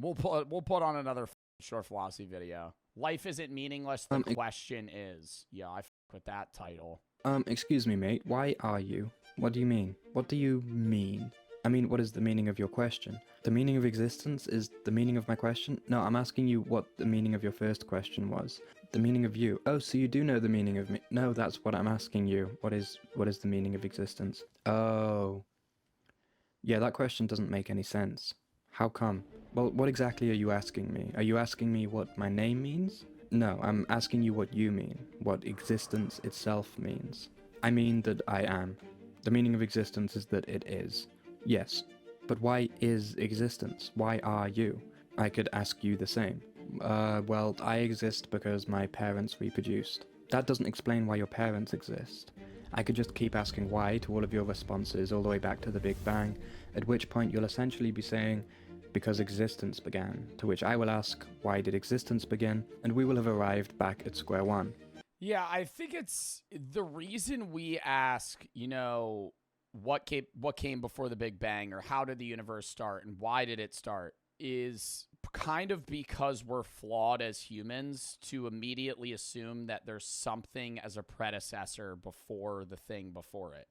We'll put on another short philosophy video. Life isn't meaningless. The question is. Yeah, I with that title. Excuse me, mate. Why are you? What do you mean? What do you mean? I mean, what is the meaning of your question? The meaning of existence is the meaning of my question? No, I'm asking you what the meaning of your first question was. The meaning of you. Oh, so you do know the meaning of me? No, that's what I'm asking you. What is the meaning of existence? Oh. Yeah, that question doesn't make any sense. How come? Well, what exactly are you asking me? Are you asking me what my name means? No, I'm asking you what you mean, what existence itself means. I mean that I am. The meaning of existence is that it is. Yes, but why is existence? Why are you? I could ask you the same. Well, I exist because my parents reproduced. That doesn't explain why your parents exist. I could just keep asking why to all of your responses all the way back to the Big Bang, at which point you'll essentially be saying, because existence began, to which I will ask, why did existence begin? And we will have arrived back at square one. Yeah, I think it's the reason we ask, what came before the Big Bang, or how did the universe start and why did it start, is kind of because we're flawed as humans to immediately assume that there's something as a predecessor before the thing before it.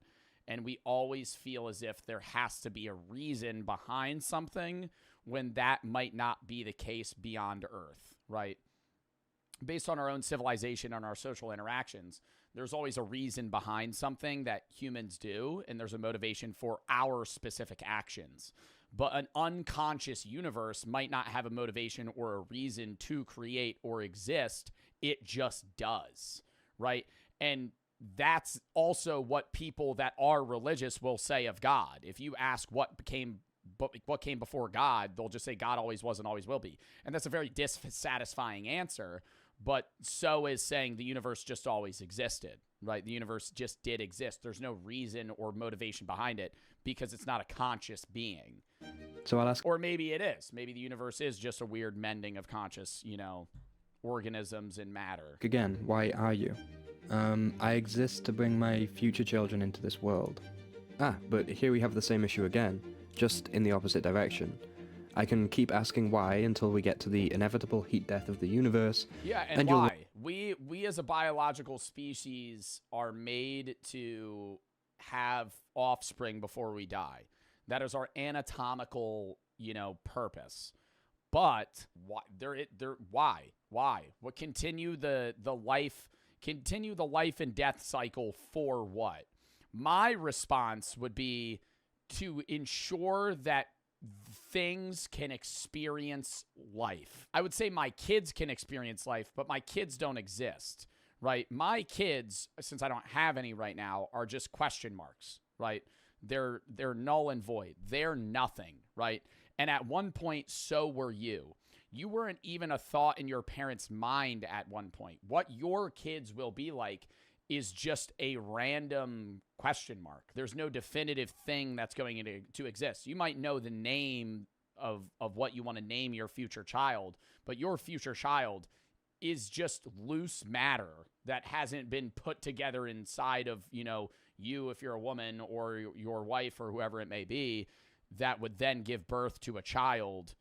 And we always feel as if there has to be a reason behind something when that might not be the case beyond Earth, right? Based on our own civilization and our social interactions, there's always a reason behind something that humans do, and there's a motivation for our specific actions. But an unconscious universe might not have a motivation or a reason to create or exist. It just does, right? And that's also what people that are religious will say of God. If you ask what came before God, they'll just say God always was and always will be. And that's a very dissatisfying answer, but so is saying the universe just always existed, right? The universe just did exist. There's no reason or motivation behind it because it's not a conscious being. So I'll ask... Or maybe it is. Maybe the universe is just a weird mending of conscious, organisms and matter. Again, why are you? I exist to bring my future children into this world. Ah, but here we have the same issue again, just in the opposite direction. I can keep asking why until we get to the inevitable heat death of the universe. Yeah, and why? We as a biological species are made to have offspring before we die. That is our anatomical, purpose. But why? Why? What continue the life and death cycle for what? My response would be to ensure that things can experience life. I would say my kids can experience life, but my kids don't exist, right? My kids, since I don't have any right now, are just question marks, right? They're null and void. They're nothing, right? And at one point, so were you. You weren't even a thought in your parents' mind at one point. What your kids will be like is just a random question mark. There's no definitive thing that's going to exist. You might know the name of what you want to name your future child, but your future child is just loose matter that hasn't been put together inside of, you if you're a woman or your wife or whoever it may be, that would then give birth to a child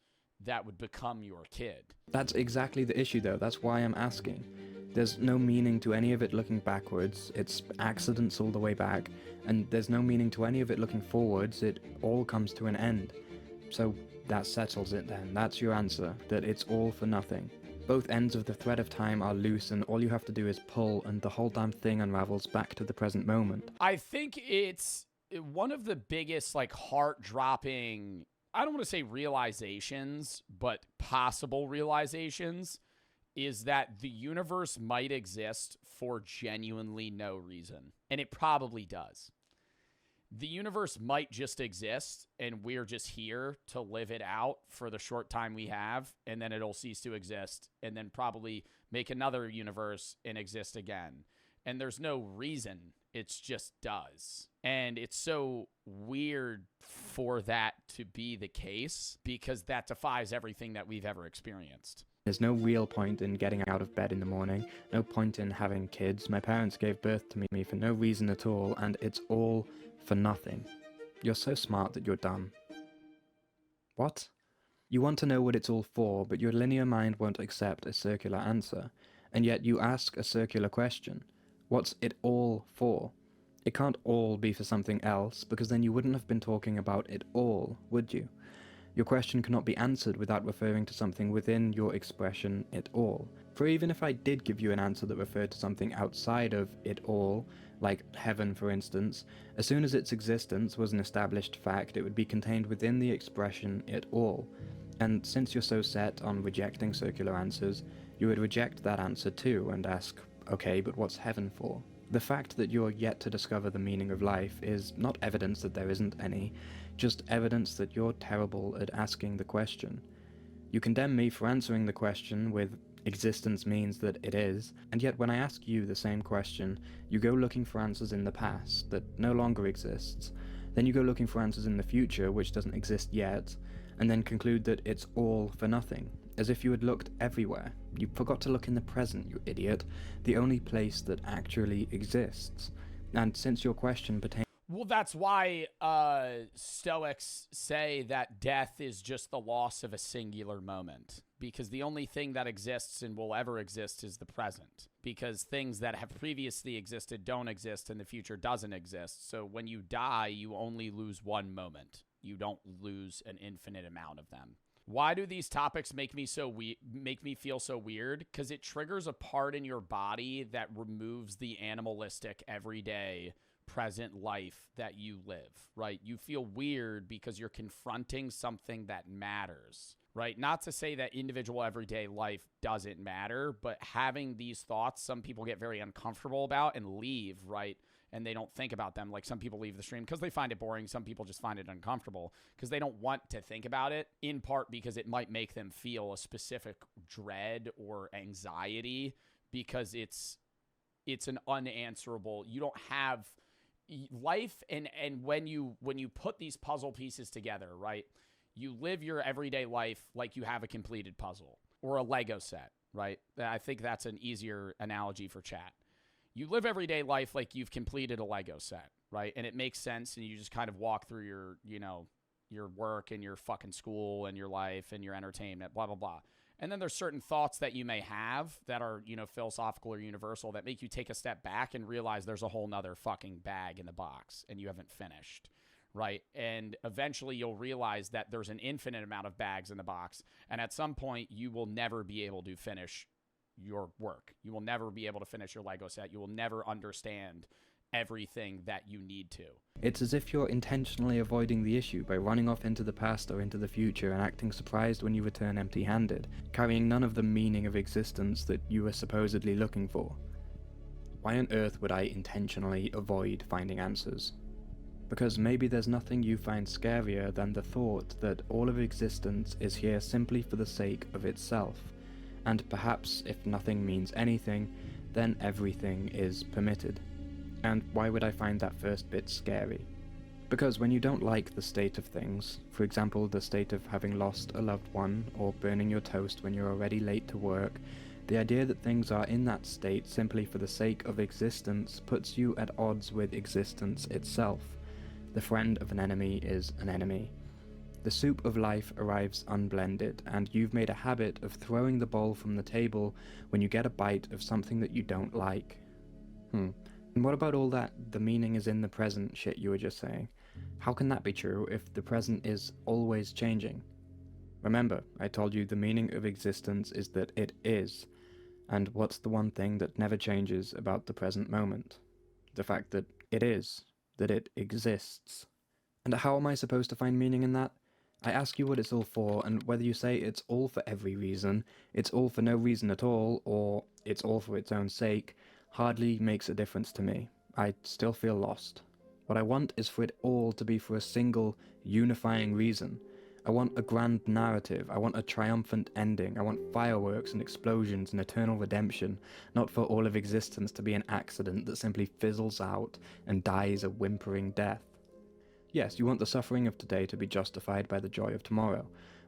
that would become your kid. That's exactly the issue, though. That's why I'm asking. There's no meaning to any of it looking backwards. It's accidents all the way back. And there's no meaning to any of it looking forwards. It all comes to an end. So that settles it then. That's your answer, that it's all for nothing. Both ends of the thread of time are loose, and all you have to do is pull, and the whole damn thing unravels back to the present moment. I think it's one of the biggest, heart-dropping, I don't want to say realizations, but possible realizations, is that the universe might exist for genuinely no reason. And it probably does. The universe might just exist, and we're just here to live it out for the short time we have, and then it'll cease to exist, and then probably make another universe and exist again. And there's no reason. It just does. And it's so weird for that to be the case, because that defies everything that we've ever experienced. There's no real point in getting out of bed in the morning, no point in having kids. My parents gave birth to me for no reason at all, and it's all for nothing. You're so smart that you're dumb. What? You want to know what it's all for, but your linear mind won't accept a circular answer, and yet you ask a circular question. What's it all for? It can't all be for something else, because then you wouldn't have been talking about it all, would you? Your question cannot be answered without referring to something within your expression it all. For even if I did give you an answer that referred to something outside of it all, like heaven for instance, as soon as its existence was an established fact, it would be contained within the expression it all. And since you're so set on rejecting circular answers, you would reject that answer too and ask, okay, but what's heaven for? The fact that you're yet to discover the meaning of life is not evidence that there isn't any, just evidence that you're terrible at asking the question. You condemn me for answering the question with existence means that it is, and yet when I ask you the same question, you go looking for answers in the past that no longer exists. Then you go looking for answers in the future which doesn't exist yet, and then conclude that it's all for nothing, as if you had looked everywhere. You forgot to look in the present, you idiot, the only place that actually exists. And since your question pertains... Well, that's why Stoics say that death is just the loss of a singular moment, because the only thing that exists and will ever exist is the present, because things that have previously existed don't exist and the future doesn't exist. So when you die, you only lose one moment. You don't lose an infinite amount of them. Why do these topics make me feel so weird? Because it triggers a part in your body that removes the animalistic everyday present life that you live, right? You feel weird because you're confronting something that matters, right? Not to say that individual everyday life doesn't matter, but having these thoughts, some people get very uncomfortable about and leave, right? And they don't think about them. Like some people leave the stream because they find it boring. Some people just find it uncomfortable because they don't want to think about it, in part because it might make them feel a specific dread or anxiety because it's an unanswerable, you don't have life. And when you put these puzzle pieces together, right, you live your everyday life like you have a completed puzzle or a Lego set, right? I think that's an easier analogy for chat. You live everyday life like you've completed a Lego set, right? And it makes sense, and you just kind of walk through your, your work and your fucking school and your life and your entertainment, blah, blah, blah. And then there's certain thoughts that you may have that are, philosophical or universal that make you take a step back and realize there's a whole nother fucking bag in the box and you haven't finished, right? And eventually you'll realize that there's an infinite amount of bags in the box. And at some point you will never be able to finish your work. You will never be able to finish your Lego set. You will never understand everything that you need to. It's as if you're intentionally avoiding the issue by running off into the past or into the future and acting surprised when you return empty-handed, carrying none of the meaning of existence that you were supposedly looking for. Why on earth would I intentionally avoid finding answers? Because maybe there's nothing you find scarier than the thought that all of existence is here simply for the sake of itself. And perhaps if nothing means anything, then everything is permitted. And why would I find that first bit scary? Because when you don't like the state of things, for example the state of having lost a loved one or burning your toast when you're already late to work, the idea that things are in that state simply for the sake of existence puts you at odds with existence itself. The friend of an enemy is an enemy. The soup of life arrives unblended, and you've made a habit of throwing the bowl from the table when you get a bite of something that you don't like. And what about all that the meaning is in the present shit you were just saying? How can that be true if the present is always changing? Remember, I told you the meaning of existence is that it is. And what's the one thing that never changes about the present moment? The fact that it is, that it exists. And how am I supposed to find meaning in that? I ask you what it's all for, and whether you say it's all for every reason, it's all for no reason at all, or it's all for its own sake, hardly makes a difference to me. I still feel lost. What I want is for it all to be for a single, unifying reason. I want a grand narrative. I want a triumphant ending. I want fireworks and explosions and eternal redemption, not for all of existence to be an accident that simply fizzles out and dies a whimpering death. Yes, you want the suffering of today to be justified by the joy of tomorrow,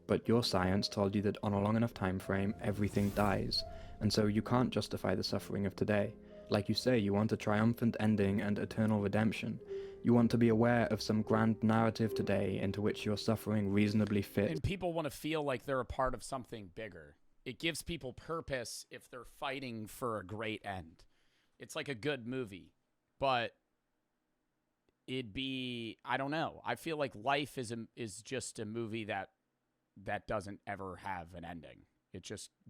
but your science told you that on a long enough time frame, everything dies, and so you can't justify the suffering of today. Like you say, you want a triumphant ending and eternal redemption. You want to be aware of some grand narrative today into which your suffering reasonably fits. And people want to feel like they're a part of something bigger. It gives people purpose if they're fighting for a great end. It's like a good movie, but it'd be, I don't know. I feel like life is just a movie that doesn't ever have an ending.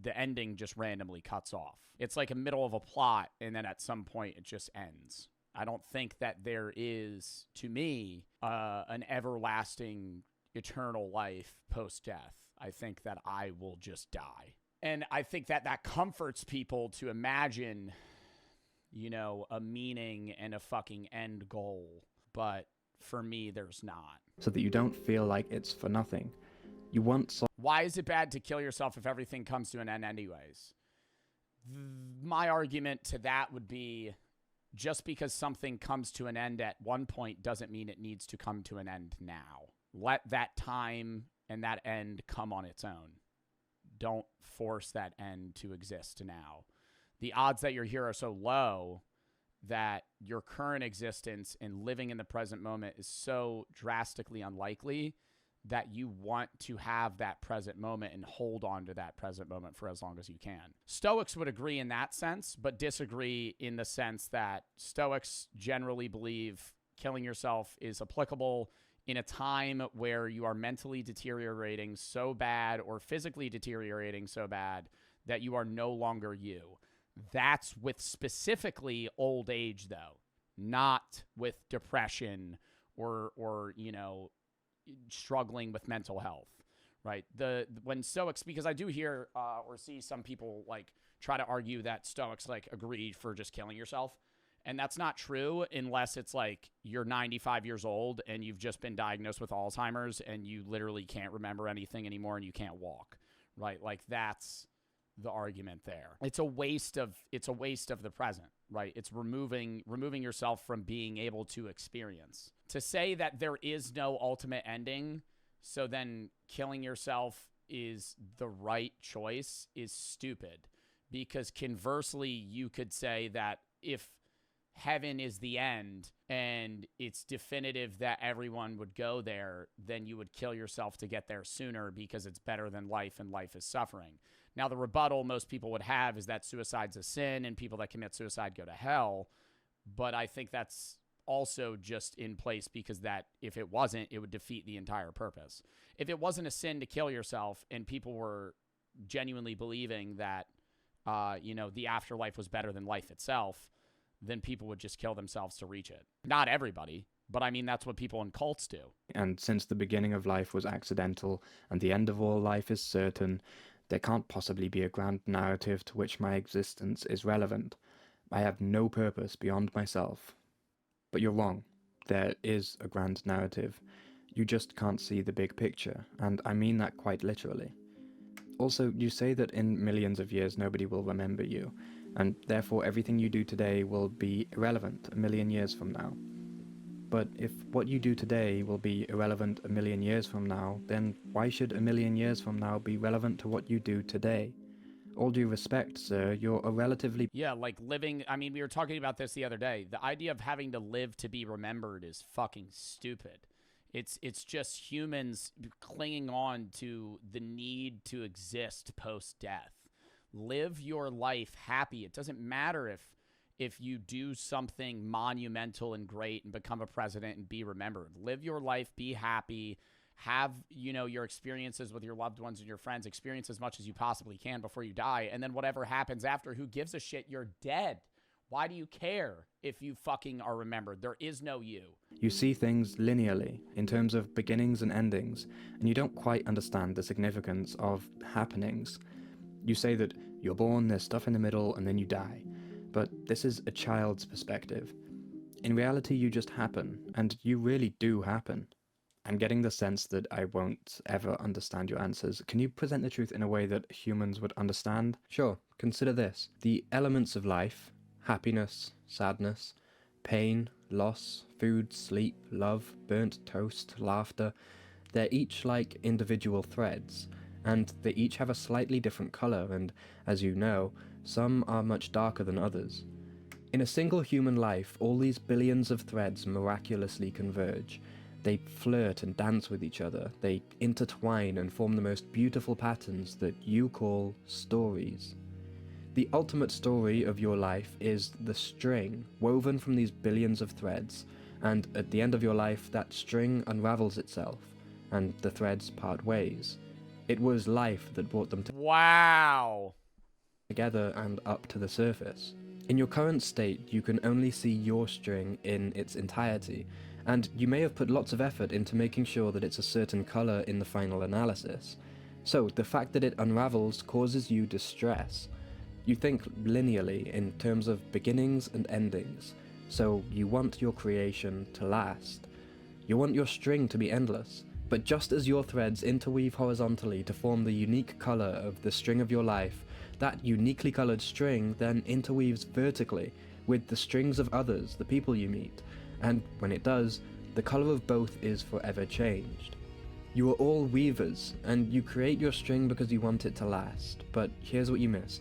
The ending just randomly cuts off. It's like a middle of a plot, and then at some point it just ends. I don't think that there is, to me, an everlasting, eternal life post-death. I think that I will just die. And I think that comforts people to imagine, a meaning and a fucking end goal. But for me, there's not. So that you don't feel like it's for nothing. You want Why is it bad to kill yourself if everything comes to an end anyways? My argument to that would be, just because something comes to an end at one point doesn't mean it needs to come to an end now. Let that time and that end come on its own. Don't force that end to exist now. The odds that you're here are so low that your current existence and living in the present moment is so drastically unlikely that you want to have that present moment and hold on to that present moment for as long as you can. Stoics would agree in that sense, but disagree in the sense that Stoics generally believe killing yourself is applicable in a time where you are mentally deteriorating so bad or physically deteriorating so bad that you are no longer you. That's with specifically old age, though, not with depression or struggling with mental health, right? When Stoics, because I do hear or see some people like try to argue that Stoics like agree for just killing yourself. And that's not true unless it's like you're 95 years old and you've just been diagnosed with Alzheimer's and you literally can't remember anything anymore and you can't walk, right? Like that's the argument there. It's a waste of the present, right? It's removing yourself from being able to experience. To say that there is no ultimate ending, so then killing yourself is the right choice is stupid, because conversely, you could say that if heaven is the end and it's definitive that everyone would go there, then you would kill yourself to get there sooner because it's better than life and life is suffering. Now, the rebuttal most people would have is that suicide's a sin and people that commit suicide go to hell. But I think that's also just in place because that if it wasn't, it would defeat the entire purpose. If it wasn't a sin to kill yourself and people were genuinely believing that, the afterlife was better than life itself, then people would just kill themselves to reach it. Not everybody, but I mean, that's what people in cults do. And since the beginning of life was accidental and the end of all life is certain, there can't possibly be a grand narrative to which my existence is relevant. I have no purpose beyond myself. But you're wrong. There is a grand narrative. You just can't see the big picture, and I mean that quite literally. Also, you say that in millions of years nobody will remember you, and therefore everything you do today will be irrelevant a million years from now. But if what you do today will be irrelevant a million years from now, then why should a million years from now be relevant to what you do today? All due respect, sir, you're a relatively... Yeah, like living... I mean, we were talking about this the other day. The idea of having to live to be remembered is fucking stupid. It's just humans clinging on to the need to exist post-death. Live your life happy. It doesn't matter if you do something monumental and great and become a president and be remembered. Live your life, be happy, have, your experiences with your loved ones and your friends, experience as much as you possibly can before you die. And then whatever happens after, who gives a shit? You're dead. Why do you care if you fucking are remembered? There is no you. You see things linearly, in terms of beginnings and endings, and you don't quite understand the significance of happenings. You say that you're born, there's stuff in the middle, and then you die. But this is a child's perspective. In reality, you just happen, and you really do happen. I'm getting the sense that I won't ever understand your answers. Can you present the truth in a way that humans would understand? Sure, consider this. The elements of life, happiness, sadness, pain, loss, food, sleep, love, burnt toast, laughter, they're each like individual threads, and they each have a slightly different color, and, as you know, some are much darker than others. In a single human life, all these billions of threads miraculously converge. They flirt and dance with each other. They intertwine and form the most beautiful patterns that you call stories. The ultimate story of your life is the string woven from these billions of threads, and at the end of your life, that string unravels itself, and the threads part ways. It was life that brought them Wow. together and up to the surface. In your current state, you can only see your string in its entirety, and you may have put lots of effort into making sure that it's a certain color in the final analysis. So the fact that it unravels causes you distress. You think linearly in terms of beginnings and endings, so you want your creation to last. You want your string to be endless, but just as your threads interweave horizontally to form the unique color of the string of your life, that uniquely colored string then interweaves vertically with the strings of others, the people you meet, and when it does, the color of both is forever changed. You are all weavers, and you create your string because you want it to last, but here's what you miss.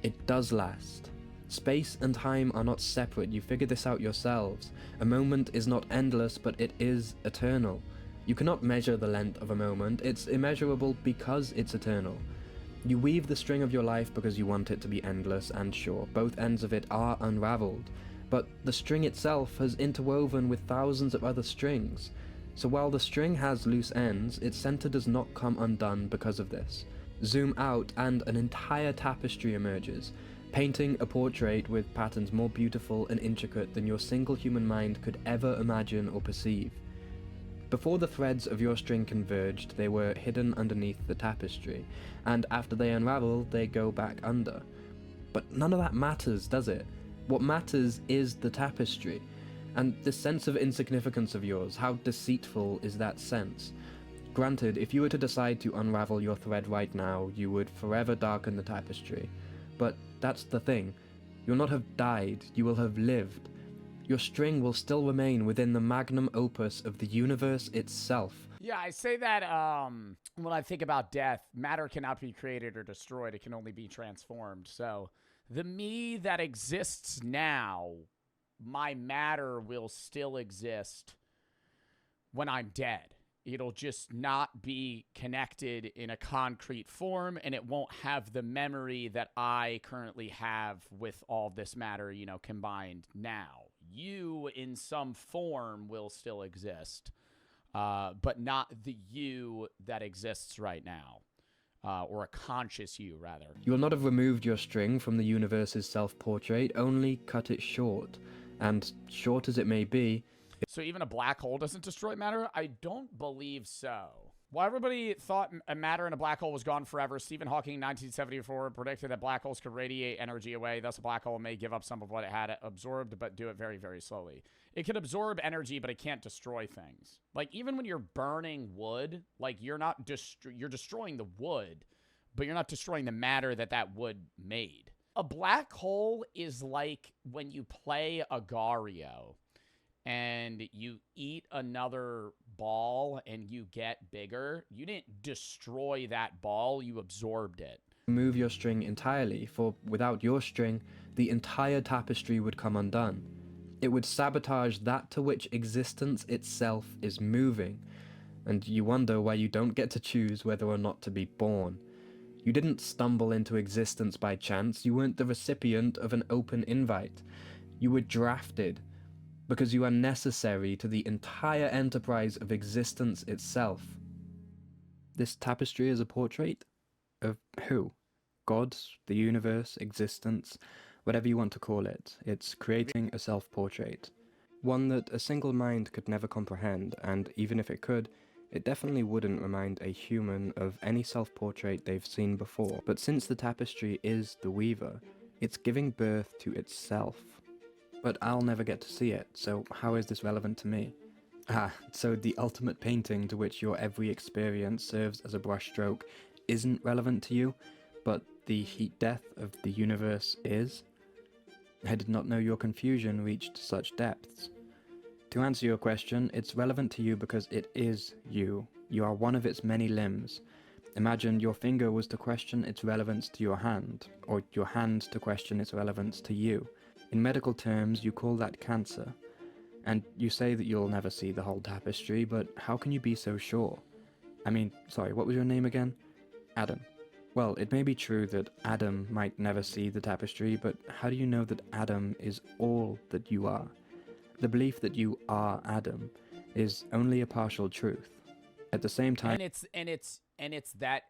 It does last. Space and time are not separate, you figure this out yourselves. A moment is not endless, but it is eternal. You cannot measure the length of a moment, it's immeasurable because it's eternal. You weave the string of your life because you want it to be endless, and sure, both ends of it are unraveled, but the string itself has interwoven with thousands of other strings. So while the string has loose ends, its center does not come undone because of this. Zoom out and an entire tapestry emerges, painting a portrait with patterns more beautiful and intricate than your single human mind could ever imagine or perceive. Before the threads of your string converged, they were hidden underneath the tapestry, and after they unravel, they go back under. But none of that matters, does it? What matters is the tapestry. And this sense of insignificance of yours, how deceitful is that sense? Granted, if you were to decide to unravel your thread right now, you would forever darken the tapestry. But that's the thing. You'll not have died, you will have lived. Your string will still remain within the magnum opus of the universe itself. Yeah, I say that when I think about death, matter cannot be created or destroyed. It can only be transformed. So the me that exists now, my matter will still exist when I'm dead. It'll just not be connected in a concrete form, and it won't have the memory that I currently have with all this matter, combined now. You, in some form, will still exist, but not the you that exists right now, or a conscious you, rather. You will not have removed your string from the universe's self-portrait, only cut it short. And short as it may be, so even a black hole doesn't destroy matter? I don't believe so. While everybody thought matter in a black hole was gone forever, Stephen Hawking in 1974 predicted that black holes could radiate energy away. Thus, a black hole may give up some of what it had absorbed, but do it very, very slowly. It can absorb energy, but it can't destroy things. Like, even when you're burning wood, like, you're destroying the wood, but you're not destroying the matter that wood made. A black hole is like when you play Agario and you eat another ball and you get bigger. You didn't destroy that ball, you absorbed it. Remove your string entirely, for without your string, the entire tapestry would come undone. It would sabotage that to which existence itself is moving, and you wonder why you don't get to choose whether or not to be born. You didn't stumble into existence by chance, you weren't the recipient of an open invite. You were drafted, because you are necessary to the entire enterprise of existence itself. This tapestry is a portrait? Of who? God, the universe, existence, whatever you want to call it. It's creating a self-portrait. One that a single mind could never comprehend, and even if it could, it definitely wouldn't remind a human of any self-portrait they've seen before. But since the tapestry is the weaver, it's giving birth to itself. But I'll never get to see it, so how is this relevant to me? So the ultimate painting to which your every experience serves as a brushstroke isn't relevant to you, but the heat death of the universe is? I did not know your confusion reached such depths. To answer your question, it's relevant to you because it is you. You are one of its many limbs. Imagine your finger was to question its relevance to your hand, or your hand to question its relevance to you. In medical terms, you call that cancer. And you say that you'll never see the whole tapestry, but how can you be so sure? I mean, sorry, what was your name again? Adam. Well, it may be true that Adam might never see the tapestry, but how do you know that Adam is all that you are? The belief that you are Adam is only a partial truth. At the same time, and it's that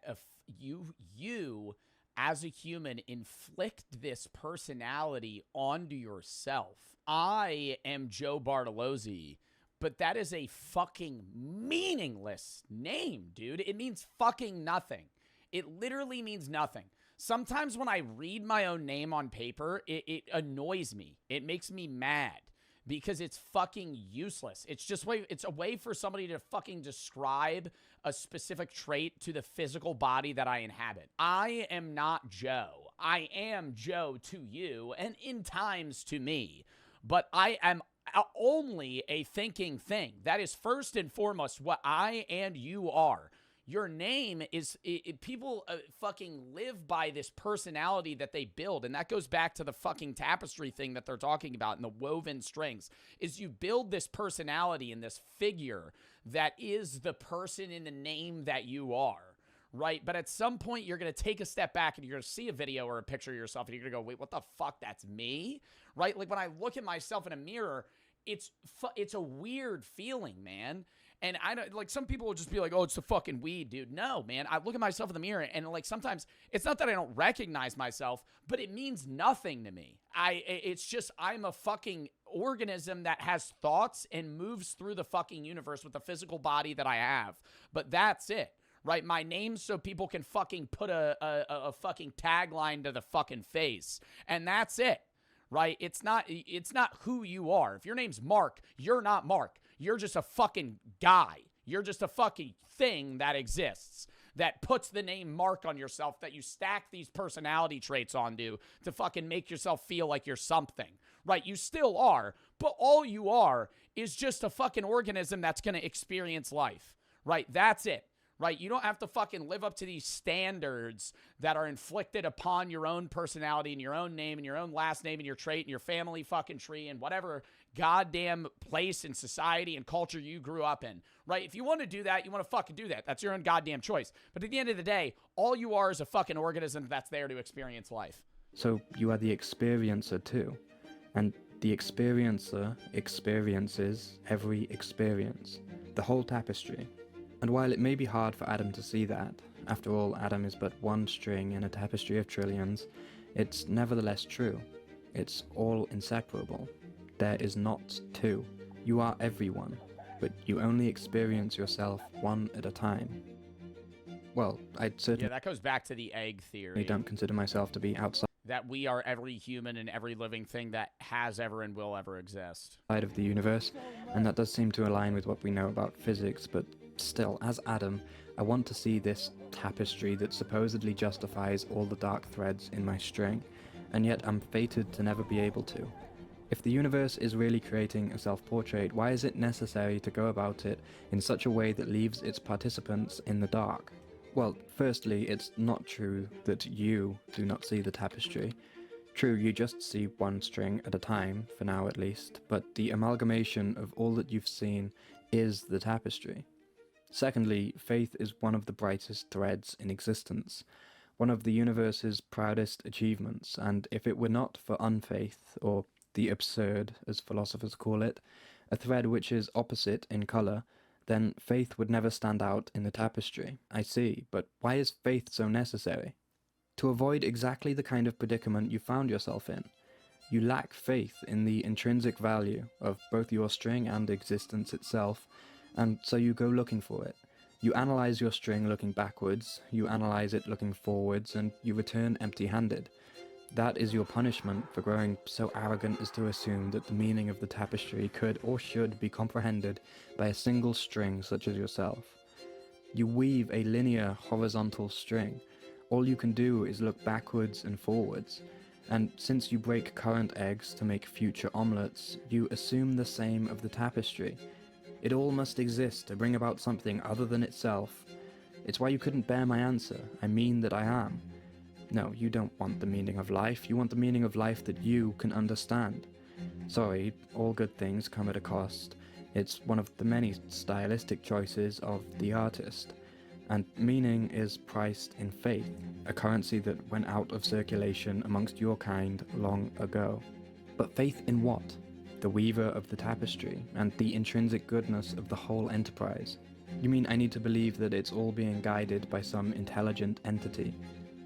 you as a human inflict this personality onto yourself. I am Joe Bartolozzi, but that is a fucking meaningless name, dude. It means fucking nothing. It literally means nothing. Sometimes when I read my own name on paper, it annoys me. It makes me mad because it's fucking useless. It's a way for somebody to fucking describe a specific trait to the physical body that I inhabit. I am not Joe. I am Joe to you and in times to me, but I am only a thinking thing. That is first and foremost what I and you are. Your name is, people fucking live by this personality that they build. And that goes back to the fucking tapestry thing that they're talking about and the woven strings, is you build this personality and this figure that is the person in the name that you are, right? But at some point, you're going to take a step back and you're going to see a video or a picture of yourself and you're going to go, wait, what the fuck? That's me, right? Like when I look at myself in a mirror, it's a weird feeling, man. And I don't, like, some people will just be like, oh, it's the fucking weed, dude. No, man. I look at myself in the mirror and, like, sometimes it's not that I don't recognize myself, but it means nothing to me. It's just, I'm a fucking organism that has thoughts and moves through the fucking universe with the physical body that I have. But that's it, right? My name's so people can fucking put a fucking tagline to the fucking face. And that's it, right? It's not who you are. If your name's Mark, you're not Mark. You're just a fucking guy. You're just a fucking thing that exists, that puts the name Mark on yourself, that you stack these personality traits onto to fucking make yourself feel like you're something, right? You still are, but all you are is just a fucking organism that's going to experience life, right? That's it. Right? You don't have to fucking live up to these standards that are inflicted upon your own personality and your own name and your own last name and your trait and your family fucking tree and whatever goddamn place in society and culture you grew up in, right? If you want to do that, you want to fucking do that. That's your own goddamn choice. But at the end of the day, all you are is a fucking organism that's there to experience life. So you are the experiencer too. And the experiencer experiences every experience. The whole tapestry. And while it may be hard for Adam to see that, after all, Adam is but one string in a tapestry of trillions, it's nevertheless true. It's all inseparable. There is not two. You are everyone, but you only experience yourself one at a time. Well, I'd certainly... Yeah, that goes back to the egg theory. I don't consider myself to be outside that we are every human and every living thing that has ever and will ever exist. of the universe, and that does seem to align with what we know about physics, but still, as Adam, I want to see this tapestry that supposedly justifies all the dark threads in my string, and yet I'm fated to never be able to. If the universe is really creating a self-portrait, why is it necessary to go about it in such a way that leaves its participants in the dark? Well, firstly, it's not true that you do not see the tapestry. True, you just see one string at a time, for now at least, but the amalgamation of all that you've seen is the tapestry. Secondly, faith is one of the brightest threads in existence, one of the universe's proudest achievements, and if it were not for unfaith, or the absurd, as philosophers call it, a thread which is opposite in colour, then faith would never stand out in the tapestry. I see, but why is faith so necessary? To avoid exactly the kind of predicament you found yourself in. You lack faith in the intrinsic value of both your string and existence itself, and so you go looking for it. You analyze your string looking backwards, you analyze it looking forwards, and you return empty-handed. That is your punishment for growing so arrogant as to assume that the meaning of the tapestry could or should be comprehended by a single string such as yourself. You weave a linear, horizontal string. All you can do is look backwards and forwards, and since you break current eggs to make future omelettes, you assume the same of the tapestry. It all must exist to bring about something other than itself. It's why you couldn't bear my answer. I mean that I am. No, you don't want the meaning of life. You want the meaning of life that you can understand. Sorry, all good things come at a cost. It's one of the many stylistic choices of the artist. And meaning is priced in faith, a currency that went out of circulation amongst your kind long ago. But faith in what? The weaver of the tapestry, and the intrinsic goodness of the whole enterprise. You mean I need to believe that it's all being guided by some intelligent entity?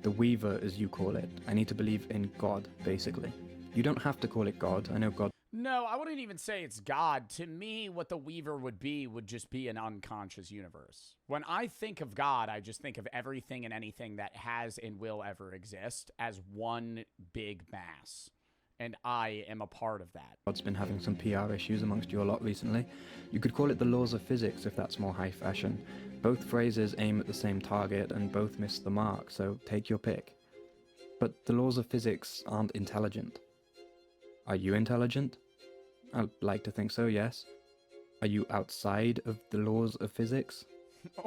The weaver, as you call it. I need to believe in God, basically. You don't have to call it God. I know God. No, I wouldn't even say it's God. To me, what the Weaver would just be an unconscious universe. When I think of God, I just think of everything and anything that has and will ever exist as one big mass. And I am a part of that. God's been having some PR issues amongst you a lot recently. You could call it the laws of physics if that's more high fashion. Both phrases aim at the same target and both miss the mark, so take your pick. But the laws of physics aren't intelligent. Are you intelligent? I'd like to think so, yes. Are you outside of the laws of physics?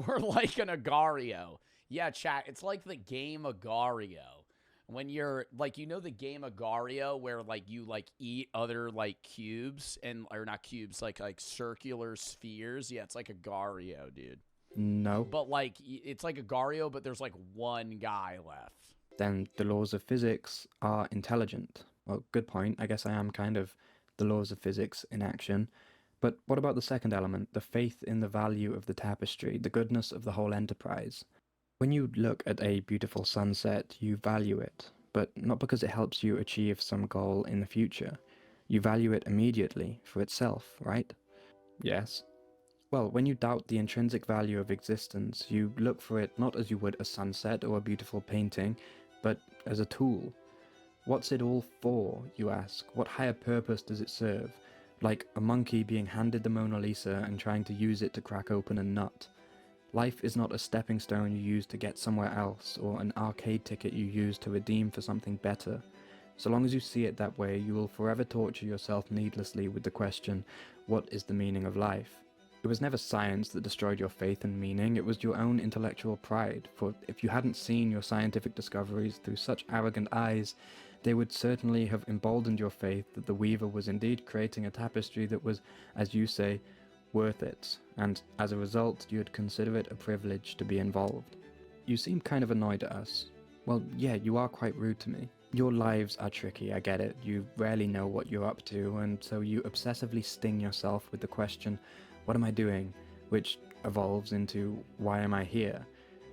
Or like an Agario. Yeah, chat, it's like the game Agario. When you're, like, you know the game Agario where, like, you, like, eat other, like, cubes and, or not cubes, like circular spheres? Yeah, it's like Agario, dude. No. But, like, it's like Agario, but there's, like, one guy left. Then the laws of physics are intelligent. Well, good point. I guess I am kind of the laws of physics in action. But what about the second element, the faith in the value of the tapestry, the goodness of the whole enterprise? When you look at a beautiful sunset, you value it, but not because it helps you achieve some goal in the future. You value it immediately for itself, right? Yes. Well, when you doubt the intrinsic value of existence, you look for it not as you would a sunset or a beautiful painting, but as a tool. What's it all for, you ask? What higher purpose does it serve? Like a monkey being handed the Mona Lisa and trying to use it to crack open a nut. Life is not a stepping stone you use to get somewhere else, or an arcade ticket you use to redeem for something better. So long as you see it that way, you will forever torture yourself needlessly with the question, what is the meaning of life? It was never science that destroyed your faith and meaning, it was your own intellectual pride, for if you hadn't seen your scientific discoveries through such arrogant eyes, they would certainly have emboldened your faith that the weaver was indeed creating a tapestry that was, as you say, worth it, and as a result you'd consider it a privilege to be involved. You seem kind of annoyed at us. Well, yeah, you are quite rude to me. Your lives are tricky, I get it. You rarely know what you're up to, and so you obsessively sting yourself with the question, what am I doing? Which evolves into, why am I here?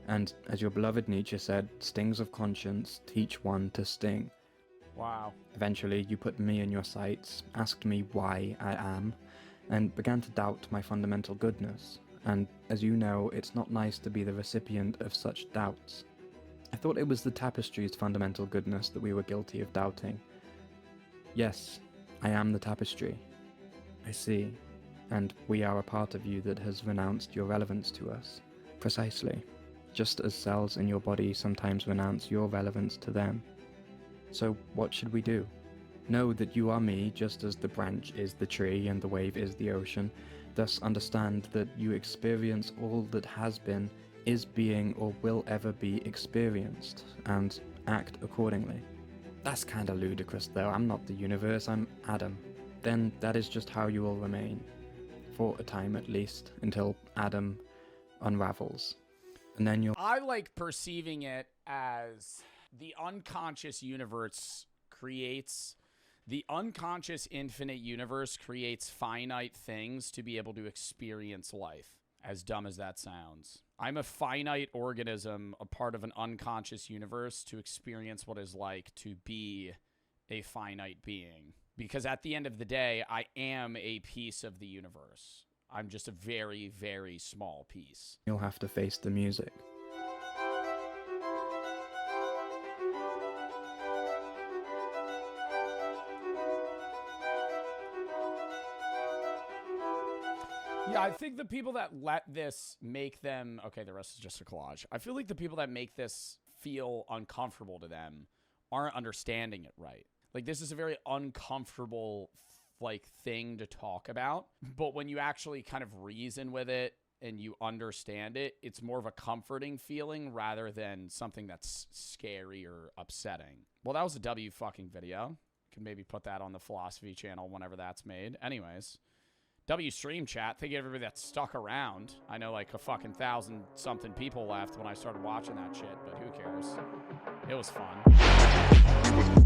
And as your beloved Nietzsche said, stings of conscience teach one to sting. Wow. Eventually, you put me in your sights, asked me why I am, and began to doubt my fundamental goodness. And as you know, it's not nice to be the recipient of such doubts. I thought it was the tapestry's fundamental goodness that we were guilty of doubting. Yes, I am the tapestry. I see. And we are a part of you that has renounced your relevance to us. Precisely. Just as cells in your body sometimes renounce your relevance to them. So what should we do? Know that you are me, just as the branch is the tree and the wave is the ocean. Thus understand that you experience all that has been, is being, or will ever be experienced, and act accordingly. That's kinda ludicrous though. I'm not the universe, I'm Adam. Then that is just how you will remain. For a time at least, until Adam unravels. And then you'll... I like perceiving it as the unconscious universe creates... The unconscious infinite universe creates finite things to be able to experience life. As dumb as that sounds. I'm a finite organism, a part of an unconscious universe to experience what it's like to be a finite being. Because at the end of the day, I am a piece of the universe. I'm just a very, very small piece. You'll have to face the music. Yeah, I think the people that let this make them... Okay, the rest is just a collage. I feel like the people that make this feel uncomfortable to them aren't understanding it right. Like, this is a very uncomfortable, like, thing to talk about. But when you actually kind of reason with it and you understand it, it's more of a comforting feeling rather than something that's scary or upsetting. Well, that was a W fucking video. Can maybe put that on the philosophy channel whenever that's made. Anyways, W stream chat. Thank you everybody that stuck around. I know like a fucking 1,000-something people left when I started watching that shit, but who cares? It was fun.